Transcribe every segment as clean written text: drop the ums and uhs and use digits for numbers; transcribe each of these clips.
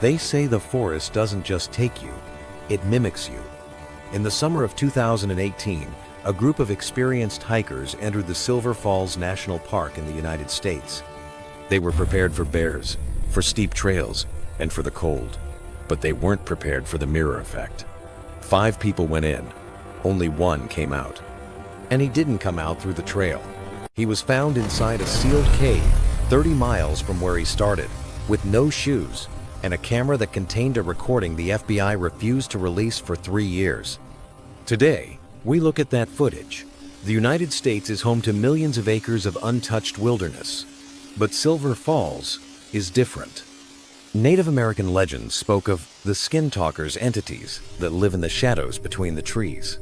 They say the forest doesn't just take you, it mimics you. In the summer of 2018, a group of experienced hikers entered the Silver Falls National Park in the United States. They were prepared for bears, for steep trails, and for the cold. But they weren't prepared for the mirror effect. 5 people went in, only 1 came out. And he didn't come out through the trail. He was found inside a sealed cave 30 miles from where he started, with no shoes, and a camera that contained a recording the FBI refused to release for 3 years. Today, we look at that footage. The United States is home to millions of acres of untouched wilderness. But Silver Falls is different. Native American legends spoke of the skin talkers entities that live in the shadows between the trees.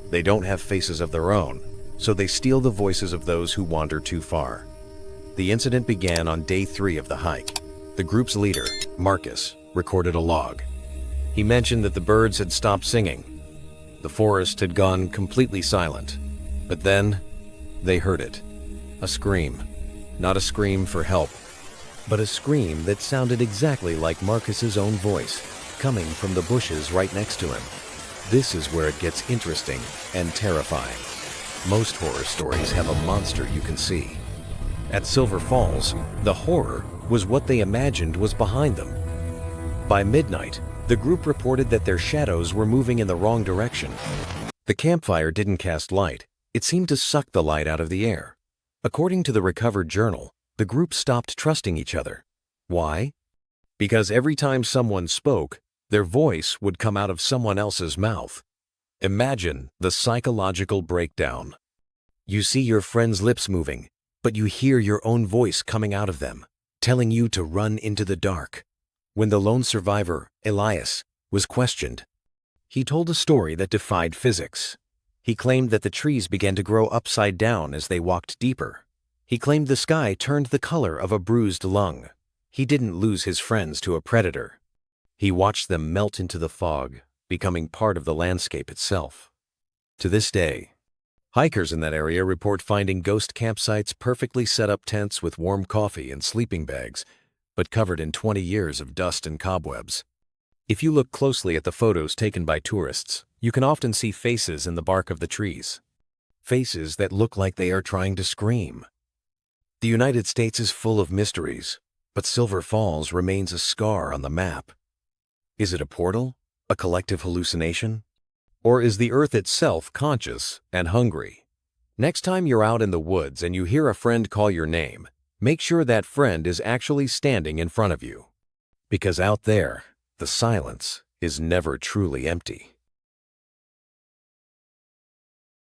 They don't have faces of their own, so they steal the voices of those who wander too far. The incident began on day 3 of the hike. The group's leader, Marcus, recorded a log. He mentioned that the birds had stopped singing. The forest had gone completely silent. But then, they heard it. A scream. Not a scream for help, but a scream that sounded exactly like Marcus's own voice, coming from the bushes right next to him. This is where it gets interesting and terrifying. Most horror stories have a monster you can see. At Silver Falls, the horror was what they imagined was behind them. By midnight, the group reported that their shadows were moving in the wrong direction. The campfire didn't cast light. It seemed to suck the light out of the air. According to the recovered journal, the group stopped trusting each other. Why? Because every time someone spoke, their voice would come out of someone else's mouth. Imagine the psychological breakdown. You see your friend's lips moving, but you hear your own voice coming out of them, telling you to run into the dark. When the lone survivor, Elias, was questioned, he told a story that defied physics. He claimed that the trees began to grow upside down as they walked deeper. He claimed the sky turned the color of a bruised lung. He didn't lose his friends to a predator. He watched them melt into the fog, becoming part of the landscape itself. To this day, hikers in that area report finding ghost campsites perfectly set up tents with warm coffee and sleeping bags, but covered in 20 years of dust and cobwebs. If you look closely at the photos taken by tourists, you can often see faces in the bark of the trees. Faces that look like they are trying to scream. The United States is full of mysteries, but Silver Falls remains a scar on the map. Is it a portal? A collective hallucination? Or is the Earth itself conscious and hungry? Next time you're out in the woods and you hear a friend call your name, make sure that friend is actually standing in front of you. Because out there, the silence is never truly empty.